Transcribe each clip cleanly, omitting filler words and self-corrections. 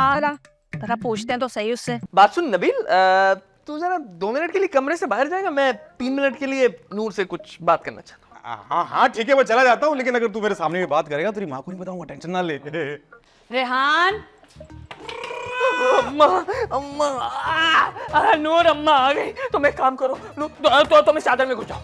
आला जरा पूछते हैं तो सही उससे। बात सुन नबील, तू जरा 2 मिनट के लिए कमरे से बाहर जाएगा? मैं 3 मिनट के लिए नूर से कुछ बात करना चाहता हूँ। हाँ हाँ ठीक है, मैं चला जाता हूँ, लेकिन अगर तू मेरे सामने में बात करेगा तेरी माँ को नहीं बताऊंगा, टेंशन ना ले। रेहान, अम्मा अम्मा, नूर अम्मा आ गई। तुम एक काम करो, तो तुम इस चादर में घुस जाओ।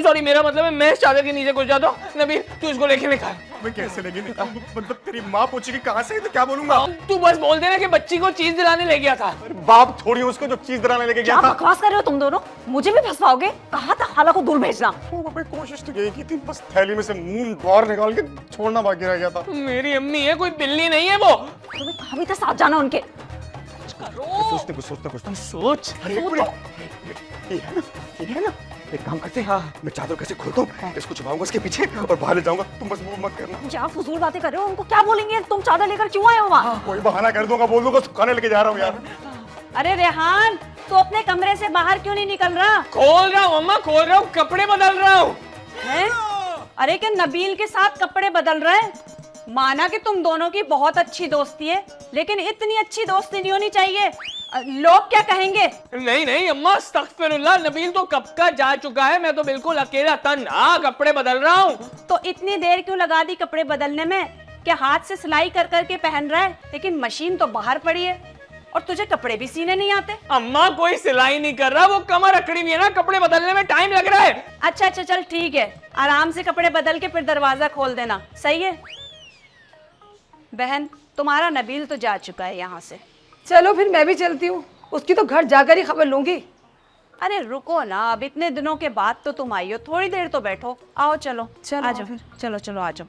सॉरी, मेरा मतलब है मैं इस चादर के नीचे घुस जाता हूँ। नबील तू इसको लेके निकाल। मैं कैसे लेके निकाल? मतलब तेरी माँ पूछेगी कहाँ से, तो क्या बोलूंगा? तू बस बोल देना कि बच्ची को चीज दिलाने ले गया था। अरे बाप थोड़ी उसको जो चीज दिलाने लेके गया क्या था। बकवास कर रहे हो तुम दोनों? मुझे भी फंसवाओगे? कहा था खाला को दूर भेजना। मैं कोशिश तो यही की थी, बस थैली में से मून बाहर निकाल के छोड़ना बाकी रह गया था। मेरी अम्मी है, कोई बिल्ली नहीं है वो। तुम्हें कहा भी था साथ जाना उनके। सोचते कुछ सोच। अरे ये है ना, एक काम करते हैं, मैं चादर कैसे खोलता हूँ, इसको छुपाऊंगा इसके पीछे और बाहर ले जाऊंगा। तुम बस वो मत करना। क्या फजूल बातें कर रहे हो? उनको क्या बोलेंगे? तुम चादर लेकर क्यों आए हो वहाँ? कोई बहाना कर दूंगा, बोल दूंगा सुखाने लेके जा रहा हूँ यार। अरे रेहान, तो अपने कमरे से बाहर क्यों नहीं निकल रहा? खोल रहा हूँ अम्मा, खोल रहा हूँ, कपड़े बदल रहा हूँ। हैं? अरे क्या नबील के साथ कपड़े बदल रहे हैं? माना कि तुम दोनों की बहुत अच्छी दोस्ती है, लेकिन इतनी अच्छी दोस्ती नहीं होनी चाहिए। लोग क्या कहेंगे? नहीं अम्मा, अस्तगफिरुल्लाह, नबील तो कब का जा चुका है। मैं तो बिल्कुल अकेला तन्हा कपड़े बदल रहा हूँ। तो इतनी देर क्यों लगा दी कपड़े बदलने में? क्या हाथ से सिलाई कर करके पहन रहा है? लेकिन मशीन तो बाहर पड़ी है और तुझे कपड़े भी सीने नहीं आते। अम्मा कोई सिलाई नहीं कर रहा, वो कमर अकड़ी हुई है ना, कपड़े बदलने में टाइम लग रहा है। अच्छा चल ठीक है, आराम से कपड़े बदल के फिर दरवाजा खोल देना, सही है? बहन, तुम्हारा नबील तो जा चुका है यहाँ से। चलो फिर मैं भी चलती हूँ, उसकी तो घर जाकर ही खबर लूंगी। अरे रुको ना, अब इतने दिनों के बाद तो तुम आई हो, थोड़ी देर तो बैठो। आओ चलो चलो आ जाओ, चलो आ जाओ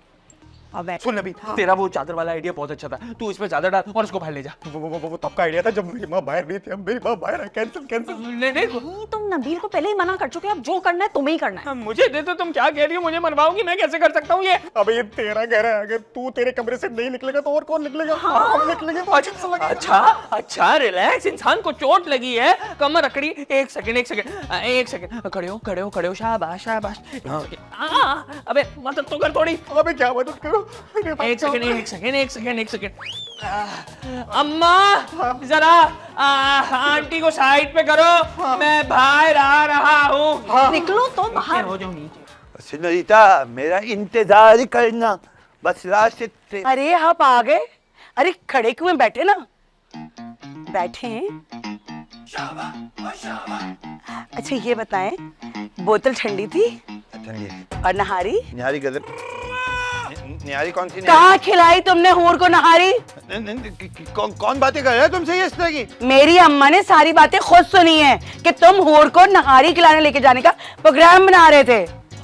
और बैठो। सुन नबील, तेरा वो चादर वाला आइडिया बहुत अच्छा था। तू इसमें चादर डाल और उसको बाहर ले जा। वो तब का आइडिया था जब मेरी माँ बाहर नहीं थी। अब मेरी माँ बाहर है, कैंसिल। नहीं, तुम नबील को पहले ही मना कर चुके हो, अब जो करना है तुम्हें ही करना है। मुझे दे तो तुम क्या कह रही हो? मुझे मरवाओगी? मैं कैसे कर सकता हूँ ये? अब ये तेरा घर है, अगर तू तेरे कमरे से नहीं निकलेगा तो और कौन निकलेगा? हम निकलेंगे तो अच्छा रिलैक्स, इंसान को चोट लगी है, कमर अकड़ी। एक सेकंड, खड़े हो, शाबाश। अबे मदद तो कर थोड़ी। अबे क्या मदद करो? एक सेकंड। अम्मा जरा आंटी को साइड पे करो, मैं बाहर आ रहा हूँ। निकलो तो बाहर। हो जाओ नीचे। सिनोरिटा, मेरा इंतजार करना, बस रास्ते से। अरे आप आ गए? अरे खड़े क्यों बैठे ना? बैठे हैं? अच्छा ये बताएं, बोतल ठंडी थी और नहारी? निहारी गजब। निहारी कौन सी? कहाँ खिलाई तुमने हूर को नहारी? कौन बातें कर रहा है तुमसे ये इस तरह की? मेरी अम्मा ने सारी बातें खुद सुनी है कि तुम हूर को नहारी खिलाने लेके जाने का प्रोग्राम बना रहे थे।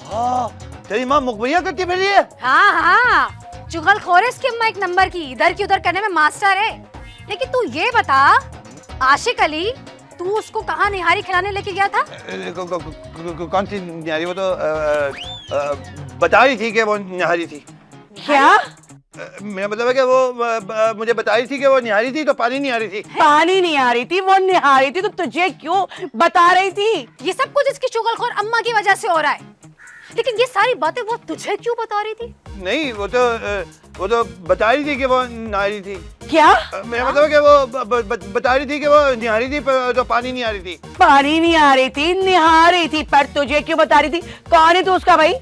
हाँ, तेरी माँ मुखबिया करती फिर है। हाँ, चुगलखोर है इसकी अम्मा एक नंबर की, इधर की उधर करने में मास्टर है। लेकिन तू ये बता, आशिक अली, तू उसको कहाँ निहारी खिलाने लेके गया था? कौन सी निहारी? वो तो बता रही थी कि वो निहारी थी। क्या? मेरा मतलब है कि वो मुझे बता रही थी कि वो निहारी थी, तो पानी नहीं आ रही थी। पानी नहीं आ रही थी, वो निहारी थी, तो तुझे क्यों बता रही थी? ये सब कुछ इसकी चुगलखोर अम्मा की वजह से हो रहा है। लेकिन ये सारी बातें वो तुझे क्यों बता रही थी? नहीं, वो तो बता रही थी कि वो निहारी थी। क्या? मेरा मतलब है कि वो बता रही थी कि वो निहारी थी, तो पानी नहीं आ रही थी। पानी नहीं आ रही थी, निहा रही थी, पर तुझे क्यों बता रही थी? कौन है तू उसका भाई?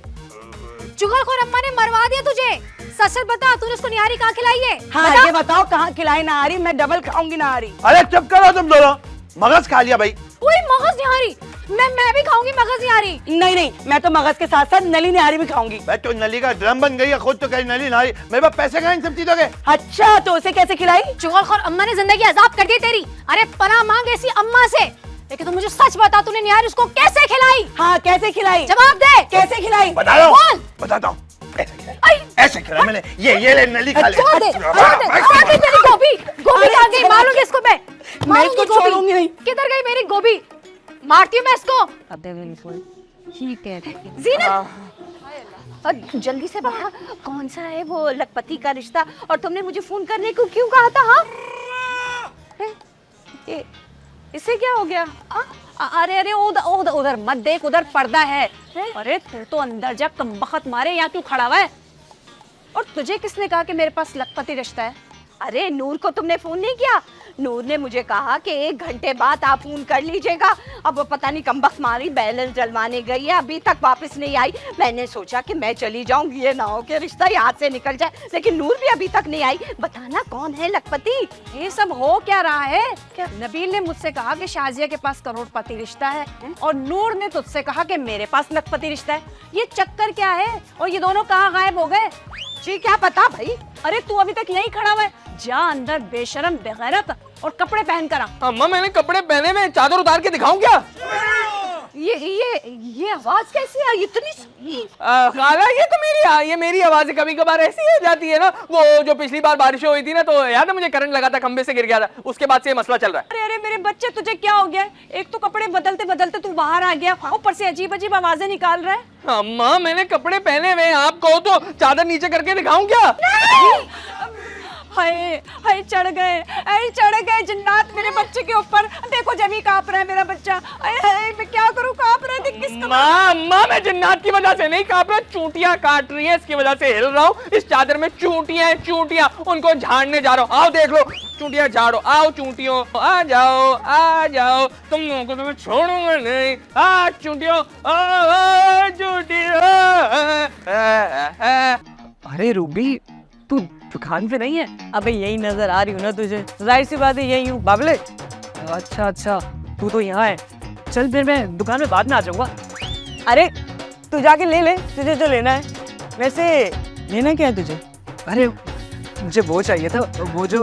चुगलखोर अम्मा ने मरवा दिया तुझे। सच सच बता, तूने उसको निहारी कहाँ खिलाई है? हाँ ये बताओ, कहाँ खिलाई नहारी? मैं डबल खाऊंगी नहारी। अरे चुप करो तुम दोनों, मगज खा लिया भाई। ओए मगज निहारी? मैं भी खाऊंगी मगज निहारी। नहीं, मैं तो मगज के साथ साथ नली निहारी भी खाऊंगी। मैं तो नली का ड्रम बन गई है, खुद तो कहीं नली नहारी। मेरे पास पैसे कहाँ इन सब चीजों के? अच्छा, तो उसे कैसे खिलाई? चुगलखोर अम्मा ने जिंदगी अजाब कर दी तेरी। अरे पनाह मांग ऐसी अम्मा से। लेकिन तू मुझे सच बता, तूने निहारी उसको कैसे खिलाई? हाँ कैसे खिलाई? जवाब दे। कैसे खिलाई? बताता हूँ। ऐसे खिलाया मैंने। ये ले नली खा ले। छोड़ दे मेरी गोभी। गोभी आ गई, मारूंगी इसको मैं। मैं इसको छोड़ूंगी नहीं। किधर गई मेरी गोभी? मारती हूँ मैं इसको। ठीक है। और जल्दी से बता, कौन सा है वो लखपति का रिश्ता? और तुमने मुझे फोन करने को क्यों कहा था? हाँ, इसे क्या हो गया? अरे उधर मत देख, उधर पर्दा है। अरे तू तो अंदर जा, कमबख्त मारे, यहाँ क्यों खड़ा हुआ है? और तुझे किसने कहा कि मेरे पास लखपति रिश्ता है? अरे नूर को तुमने फोन नहीं किया? नूर ने मुझे कहा कि 1 घंटे बाद आप फोन कर लीजिएगा। अब वो पता नहीं कमबख्त मारी बैलेंस डलवाने गई है, अभी तक वापस नहीं आई। मैंने सोचा कि मैं चली जाऊंगी, ये ना हो कि रिश्ता यहाँ से निकल जाए, लेकिन नूर भी अभी तक नहीं आई। बताना कौन है लखपति? ये सब हो क्या रहा है? क्या नबील ने मुझसे कहा कि शाजिया के पास करोड़पति रिश्ता है और नूर ने तुझसे कहा कि मेरे पास लखपति रिश्ता है। ये चक्कर क्या है? और ये दोनों कहाँ गायब हो गए? जी क्या पता भाई। अरे तू अभी तक यहीं खड़ा हुआ है, जा अंदर बेशरम बेगैरत और कपड़े पहन कर आ। अम्मा मैंने कपड़े पहने हुए, चादर उतार के दिखाऊं क्या? ये आवाज कैसी आई इतनी? खाला ये मेरी आवाजें कभी कभार ऐसी हो जाती है ना। वो जो पिछली बार बारिश हुई थी ना, तो याद है मुझे करंट लगा था, खंबे से गिर गया था, उसके बाद से ये मसला चल रहा है। अरे अरे मेरे बच्चे, तुझे क्या हो गया? एक तो कपड़े बदलते बदलते तू बाहर आ गया, ऊपर से अजीब अजीब आवाजें निकाल रहा है। अम्मा मैंने कपड़े पहने हुए, आप कहो तो चादर नीचे करके दिखाऊं क्या? हाय हाय, चढ़ गए जिन्नात मेरे बच्चे के ऊपर। देखो जमी कांप रहा है मेरा बच्चा। हाय हाय, मैं क्या करूं? कांप रहा है, किसका? अम्मा मैं जिन्नात की वजह से नहीं कांप रहा, चूंटियां काट रही हैं, इसकी वजह से हिल रहा हूँ। इस चादर में चूंटियां, उनको झाड़ने जा रहा हूँ। आओ देख लो, चूंटियां झाड़ो, आओ चूंटियों, आ जाओ, तुम लोगों को तो मैं छोड़ूंगा नहीं। आ चूंटियों, अरे रूबी, तू दुकान पे नहीं है? अबे यही नजर आ रही हूँ ना तुझे, जाहिर सी बात है यही हूँ। बाबले, अच्छा तू तो यहाँ है, चल फिर मैं दुकान में बाद में आ जाऊंगा। अरे तू जाके ले तुझे जो लेना है। वैसे लेना क्या है तुझे? अरे मुझे वो चाहिए था, वो जो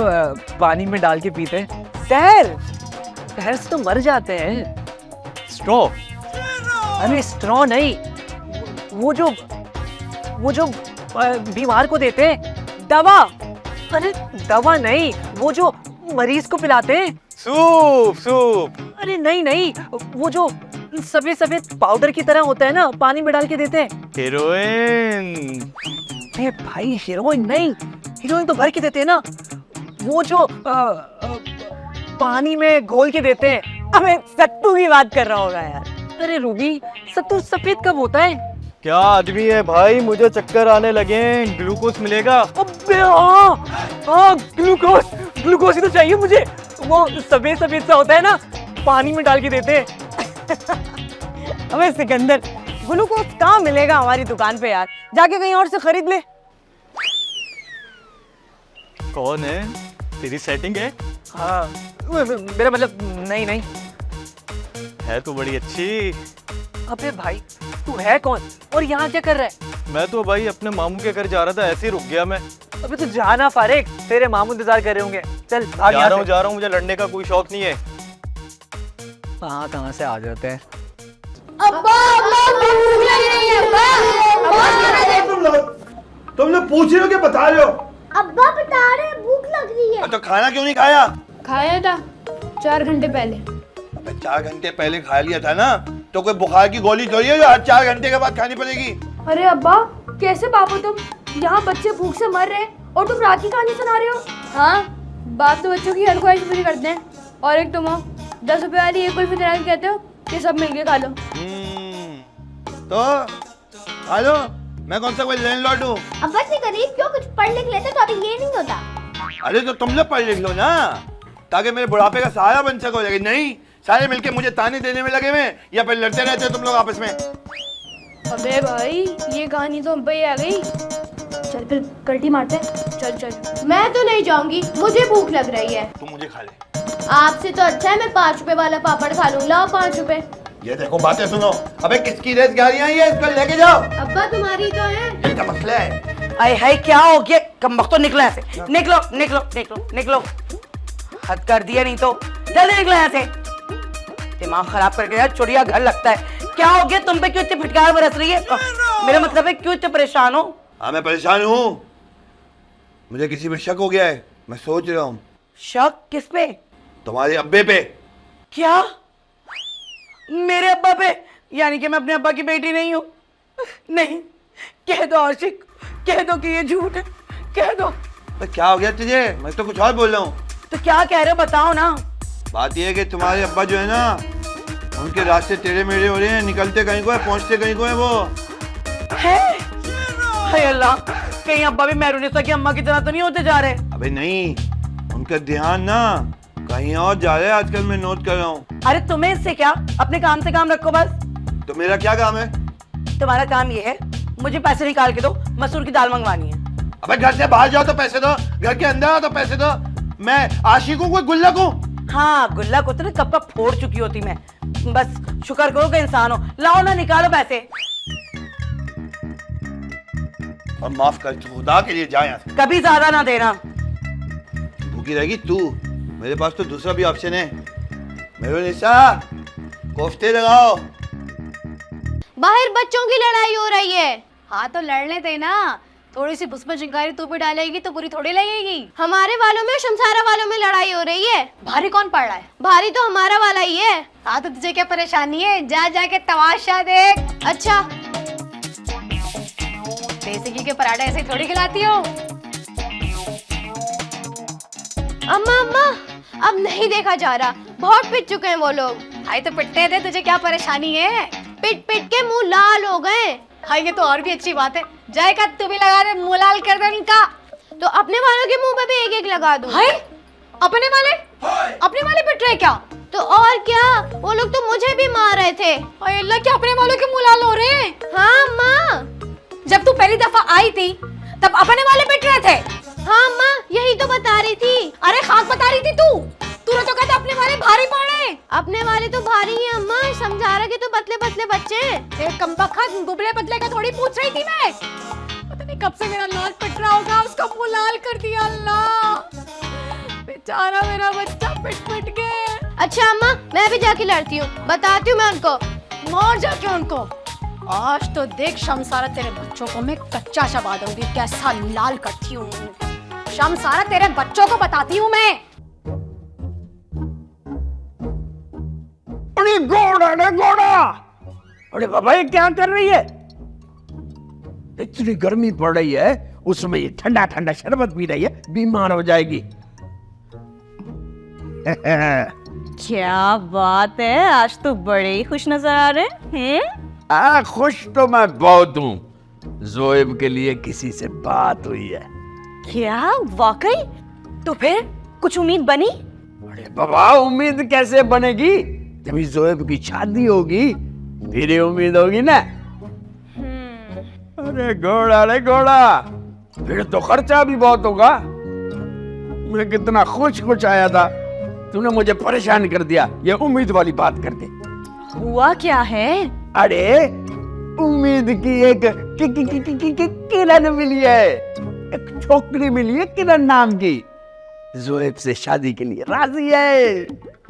पानी में डाल के पीते हैं। शहर से तो मर जाते हैं। स्ट्रॉ? अरे स्ट्रॉ नहीं, वो जो बीमार को देते हैं, दवा। अरे दवा नहीं, वो जो मरीज को पिलाते हैं। सूप। अरे नहीं, वो जो सफेद पाउडर की तरह होता है ना, पानी में डाल के देते हैं। हीरोइन? अरे भाई हीरोइन नहीं, हीरोइन तो भर के देते हैं ना, वो जो पानी में घोल के देते हैं। अबे सत्तू की बात कर रहा होगा यार। अरे रूबी, सत्तू सफेद कब होता है? क्या आदमी है भाई, मुझे चक्कर आने लगे, ग्लूकोज मिलेगा? अबे हाँ, ग्लूकोज ही तो चाहिए मुझे। वो सफेद सा होता है ना, पानी में डाल के देते हैं। अबे सिकंदर, ग्लूकोज कहाँ मिलेगा हमारी दुकान पे यार, जाके कहीं और से खरीद ले। कौन है? तेरी सेटिंग है? हाँ मेरा मतलब नहीं है तो बड़ी अच्छी। अबे भाई तू है कौन और यहाँ क्या कर रहा है? मैं तो भाई अपने मामू के घर जा रहा था, ऐसे ही रुक गया मैं। अबे तू जाना फारिक, तेरे मामू इंतजार कर रहे होंगे। चल भाग जा यहाँ रहा से। हूँ, मुझे लड़ने का कोई शौक नहीं है। कहाँ से आ जाते हैं। तुम लोग पूछ रहे हो कि बता रहे हो? अब्बा बता रहे हैं भूख लग रही है। तो खाना क्यों नहीं खाया? खाया था 4 घंटे पहले। अबे 4 घंटे पहले खा लिया था ना, तो कोई बुखार की गोली थोड़ी है जो हर 4 घंटे के बाद खानी पड़ेगी। अरे अब्बा कैसे बाप हो तुम? यहाँ बच्चे भूख से मर रहे हैं और तुम रात की कहानी सुना रहे हो। हाँ, बाप तो बच्चों की हर ख्वाहिश पूरी करते हैं। और एक तुम हो 10 रुपए वाली एक कुल्फी दिला के कहते हो कि सब मिलके खा लो। तो हेलो, मैं कौन सा कोई लैंडलॉर्ड हूँ? अब्बा से गरीब क्यों, कुछ पढ़ लिख लेते तो अभी ये नहीं होता। अरे तो तुम लोग पढ़ लिख लो ना, ताकि मेरे बुढ़ापे का सहारा बन सको। लेकिन नहीं, सारे मिलके मुझे ताने देने में लगे हुए, या फिर लड़ते रहते हो तुम लोग आपस में। अबे भाई ये कहानी तो हम पे ही आ गई। चल फिर कल्टी मारते हैं। चल। मैं तो नहीं जाऊंगी, मुझे भूख लग रही है। तुम मुझे खा ले। आपसे तो अच्छा है मैं 5 रुपए वाला पापड़ खा लूं। लाओ 5 रुपए। ये देखो बातें सुनो। अबे किसकी रेस गाड़ियां ये, इसको लेके जाओ। अब्बा तुम्हारी तो है। ये क्या मसला है? आय हाय, क्या हो गया? कमबख्त तो निकलो यहाँ से, निकलो। हद कर दिया, नहीं तो जल्दी निकलो यहाँ से। दिमाग खराब करके यार, चिड़िया घर लगता है। क्या हो गया तुम पे, क्यों इतनी फटकार बरस रही है? मेरा मतलब है क्यों इतने परेशान हो? हाँ मैं परेशान हूँ, मुझे किसी पे शक हो गया है। मैं सोच रहा हूँ। शक किस पे? तुम्हारे अब्बे पे। क्या? मेरे अब्बा पे? यानी कि मैं अपने अब्बा की बेटी नहीं हूँ? नहीं, कह दो आशिक, कह दो कि ये झूठ है, कह दो। तो क्या हो गया तुझे? मैं तो कुछ और बोल रहा हूँ। तो क्या कह रहे हो, बताओ ना। बात ये है कि तुम्हारे अब्बा जो है ना, उनके रास्ते टेढ़े मेढ़े हो रहे हैं, निकलते कहीं को है, पहुंचते कहीं को है वो। है? हाय अल्लाह, कहीं अब्बा भी मेहरुनिसा की अम्मा की तरह तो नहीं होते जा रहे? अबे नहीं, उनका ध्यान ना कहीं और जा रहे हैं आजकल, मैं नोट कर रहा हूँ। अरे तुम्हें इससे क्या, अपने काम से काम रखो बस। तो मेरा क्या काम है? तुम्हारा काम ये है मुझे पैसे निकाल के दो, मसूर की दाल मंगवानी है। अबे घर से बाहर जाओ तो पैसे दो, घर के अंदर आओ तो पैसे दो। मैं आशिक हूँ कोई गुल्लक हूँ? हाँ गुल्ला को तो ना कब कब फोड़ चुकी होती मैं। बस शुक्र करो कि इंसान हो। लाओ ना, निकालो पैसे। और माफ कर, खुदा के लिए जा यहाँ से। कभी ज्यादा ना देना। भूखी रहेगी तू, मेरे पास तो दूसरा भी ऑप्शन है। मेरे निशा कोफ्ते लगाओ। बाहर बच्चों की लड़ाई हो रही है। हाँ तो लड़ने दे ना, थोड़ी सी भुस्म चिंगारी तू भी डालेगी तो पूरी थोड़ी लगेगी। हमारे वालों में शमसारा वालों में लड़ाई हो रही है। भारी कौन पड़ रहा है? भारी तो हमारा वाला ही है। हाँ तो तुझे क्या परेशानी है? जा जाके तमाशा देख। अच्छा देसी घी के पराठे ऐसे थोड़ी खिलाती हो। अम्मा अम्मा अब नहीं देखा जा रहा, बहुत पिट चुके हैं वो लोग। भाई तो पिटने दे, तुझे क्या परेशानी है? पिट पिट के मुंह लाल हो गए। हाँ ये तो और भी अच्छी बात है। जाए का तू भी लगा दे, मुंह लाल कर दे इनका। तो अपने वालों के मुंह पे भी एक एक लगा दूं। हाय अपने वाले पिट रहे क्या? तो और क्या, वो लोग तो मुझे भी मार रहे थे। ओए अल्लाह, क्या अपने वालों के मुंह लाल हो रहे हैं? हाँ माँ, जब तू पहली दफा आई थी तब अपने वाले पिट रहे थे। हाँ माँ, यही तो बता रही थी। अरे खाक बता रही थी तू तो कहता अपने वाले भारी पड़े। अपने वाले तो भारी हैं अम्मा, समझा रहे तो पतले पतले बच्चे। एक कमबख्त दुबले पतले का थोड़ी पूछ रही थी मैं। पता नहीं कब से मेरा लाल पिट रहा होगा, उसका मुंह लाल कर दिया। अल्लाह बेचारा मेरा बच्चा पिट पिट के। अच्छा अम्मा, मैं भी जाके लड़ती हूँ, बताती हूँ मैं उनको। मार जाके उनको। आज तो देख शमसारा, तेरे बच्चों को मैं कच्चा चबा दूंगी, कैसा लाल करती हूँ। शमसारा तेरे बच्चों को बताती हूँ मैं। अरे घोड़ा, अरे बाबा ये क्या कर रही है? इतनी गर्मी पड़ रही है, उसमें ये ठंडा ठंडा शरबत पी रही है, बीमार हो जाएगी। क्या बात है, आज तो बड़े ही खुश नजर आ रहे हैं। खुश तो मैं बहुत हूँ। जोएब के लिए किसी से बात हुई है। क्या वाकई? तो फिर कुछ उम्मीद बनी? अरे बाबा उम्मीद कैसे बनेगी, जब जोएब की शादी होगी फिर ये उम्मीद होगी ना। अरे घोड़ा, फिर तो खर्चा भी बहुत होगा। मैं कितना खुश आया था, तूने मुझे परेशान कर दिया ये उम्मीद वाली बात करके। हुआ क्या है? अरे उम्मीद की एक किरण मिली है, एक छोकरी मिली है किरण नाम की, जोएब से शादी के लिए राजी है।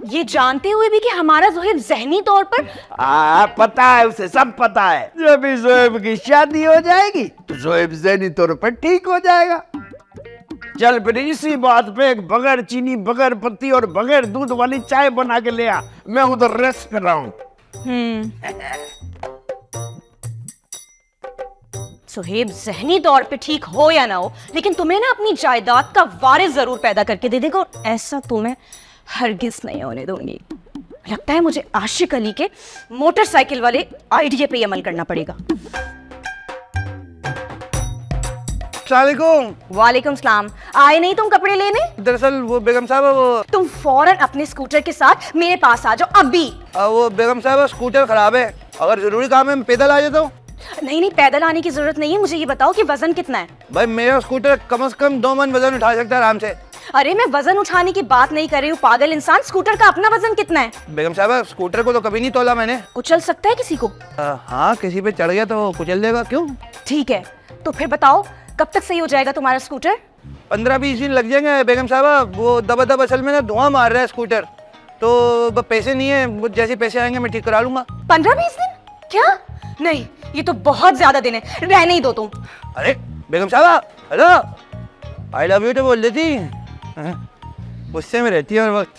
ये जानते हुए भी कि हमारा जोहेब जहनी तौर पर। पता है उसे, सब पता है। जब भी जोएब की शादी हो जाएगी तो जोएब जहनी तौर पर ठीक हो जाएगा। चल फिर इसी बात पे एक बगैर चीनी, बगैर पत्ती और बगैर दूध वाली चाय बना के ले आ, मैं उधर रेस्ट कर रहा हूँ। जोहेब जहनी तौर पे ठीक हो या ना हो, लेकिन तुम्हें ना अपनी जायदाद का वारिस जरूर पैदा करके दे देगा, और ऐसा तो मैं हरगिज नहीं होने दूंगी। लगता है मुझे आशिक अली के मोटरसाइकिल वाले आइडिया पे अमल करना पड़ेगा। वालेकुम सलाम। आए नहीं तुम कपड़े लेने? दरअसल वो बेगम साहब, वो तुम फौरन अपने स्कूटर के साथ मेरे पास आ जाओ अभी। वो बेगम साहब स्कूटर खराब है, अगर जरूरी काम है मैं पैदल आ जाता हूँ। नहीं पैदल आने की जरूरत नहीं है, मुझे ये बताओ कि वजन कितना है? भाई मेरा स्कूटर कम से कम 2 मन वजन उठा सकता है आराम से। अरे मैं वजन उठाने की बात नहीं कर रही हूँ पागल इंसान, स्कूटर का अपना वजन कितना है? बेगम साहब स्कूटर को तो कभी नहीं तोला मैंने। कुचल सकता है किसी को? हाँ किसी पे चढ़ गया तो कुचल देगा। क्यों? ठीक है, तो फिर बताओ कब तक सही हो जाएगा तुम्हारा स्कूटर? 15-20 दिन लग जाएंगे बेगम साहब। वो दबा असल में ना धुआं मार रहा है स्कूटर, तो पैसे नहीं है, वो जैसे पैसे आएंगे मैं ठीक करा लूंगा। 15-20 दिन? क्या? नहीं ये तो बहुत ज्यादा दिन है, रहने ही दो तुम। अरे बेगम साहब हेलो, आई लव यू तो बोल देती, गुस्से में रहती है हर वक्त।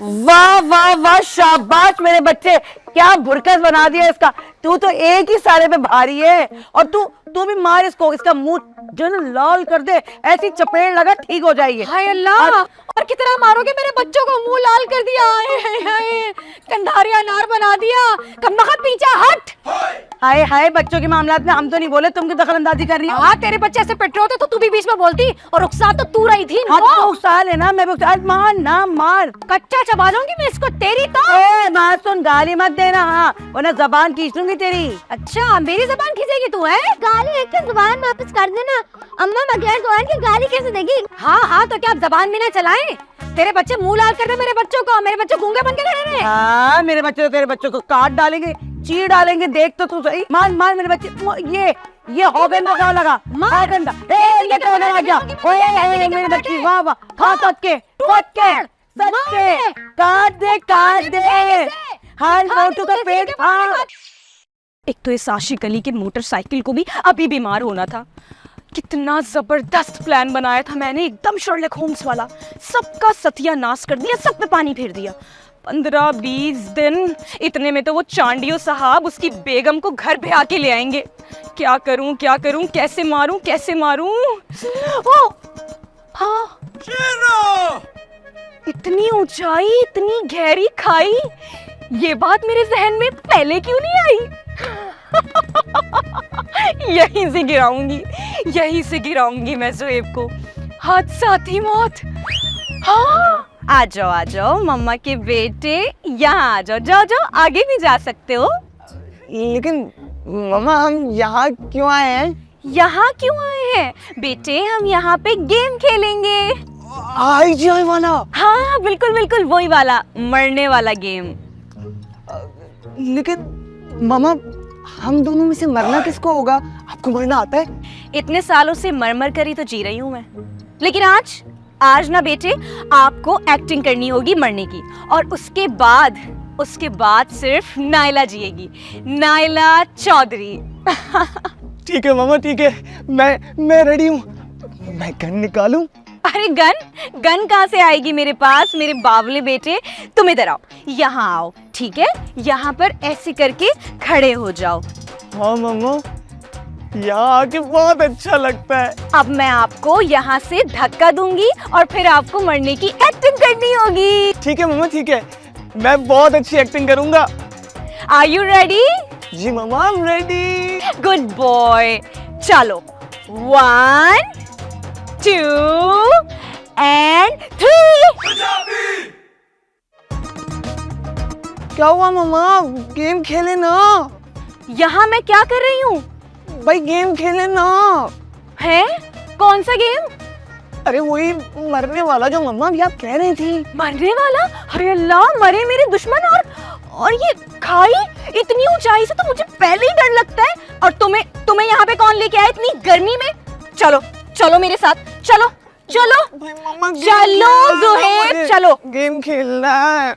वाह वाह वाह, शाबाश मेरे बच्चे, क्या बुरकस बना दिया इसका। तू तो एक ही सारे पे भारी है, और तू भी मार इसको, इसका मुंह जो ना लाल कर दे, ऐसी चपेट लगा ठीक हो जाएगी। हाय अल्लाह, और कितना मारोगे मेरे बच्चों को? मुंह लाल कर दिया, कंधारिया नार बना दिया। कमबख्त पीछे हट। हाय हाय, बच्चों के मामलात में हम तो नहीं बोले, तुम क्यों दखल अंदाजी कर रही हो? हाँ, तेरे बच्चे ऐसे पिट रहे होते तो तू भी बीच में बोलती, और रुखसार तो तू रही थी। हाँ तो उकसा लेना, मैं भी उकसा, मार ना मार। कच्चा चबा दूंगी मैं इसको, तेरी तो। ए माँ सुन, गाली मत देना, हाँ वरना जबान खींच लूंगी तेरी। अच्छा, मेरी जबान खींचेगी तू है? गाली लेकर जुबान वापस कर देना। अम्मा बगैर जुबान के गाली कैसे देगी? हाँ हाँ, तो क्या आप जबान भी ना चलाएं? तेरे बच्चे मुंह लाल कर दे मेरे बच्चों को, मेरे बच्चे गूंगे बन के खड़े रहे। हाँ मेरे बच्चे तो तेरे बच्चों को काट डालेंगे, चीर डालेंगे, देख तो तू सही। मार मार मेरे बच्चे, ये हॉगंदा क्या लगा? हॉगंदा, ये क्या लगा गया? ओए मेरे बच्चे, वाह वाह, खा सच के काट दे हर मोटू का पेट फाड़। एक तो इस आशिक अली के मोटरसाइकिल को भी अभी बीमार होना था। कितना जबरदस्त प्लान बनाया था मैंने, एकदम शर्लक होम्स वाला। सबका सत्यानाश कर दिया, सब पे पानी फेर दिया। 15-20 दिन, इतने में तो वो चांडियो साहब उसकी बेगम को घर पे आके ले आएंगे। क्या करूं, कैसे मारूं? ओ हाँ, इतनी ऊंचाई, इतनी गहरी खाई, ये बात मेरे जहन में पहले क्यों नहीं आई? यहीं से गिराऊंगी मैं ज़ुएब को। हादसा थी मौत। हाँ, आ जाओ मम्मा के बेटे, यहाँ आ जाओ, आगे भी जा सकते हो। लेकिन मम्मा हम यहाँ क्यों आए हैं? बेटे, हम यहाँ पे गेम खेलेंगे। IGI वाला? हाँ बिल्कुल वही वाला, मरने वाला गेम। लेकिन मामा, हम दोनों में से मरना किसको होगा? आपको मरना आता है? इतने सालों से मर कर ही तो जी रही हूँ मैं। लेकिन आज ना बेटे, आपको एक्टिंग करनी होगी मरने की, और उसके बाद सिर्फ नायला जिएगी, नायला चौधरी। ठीक है मामा, ठीक है, मैं रेडी हूँ। मैं गन निकालूं? अरे गन कहाँ से आएगी मेरे पास, मेरे बावले बेटे। तुम इधर आओ, यहाँ आओ, ठीक है? यहाँ पर ऐसे करके खड़े हो जाओ। हाँ मामा, यहाँ आके बहुत अच्छा लगता है। अब मैं आपको यहाँ से धक्का दूंगी और फिर आपको मरने की एक्टिंग करनी होगी। ठीक है मामा, ठीक है, मैं बहुत अच्छी एक्टिंग करूँगा। Are you ready? जी मामा, I'm ready। Good boy. चलो, 1 2 and 3। क्या हुआ मामा? गेम खेले ना। यहाँ मैं क्या कर रही हूँ? भाई गेम खेले ना। है? कौन सा गेम? अरे वही मरने वाला जो मम्मा भी आप कह रही थी। मरने वाला? अरे अल्लाह, मरे मेरे दुश्मन। और ये खाई, इतनी ऊंचाई से तो मुझे पहले ही डर लगता है। और तुम्हें यहाँ पे कौन लेके आया इतनी गर्मी में? चलो मेरे साथ, चलो भाई मम्मा, ज़ुहैब, चलो। गेम खेलना है।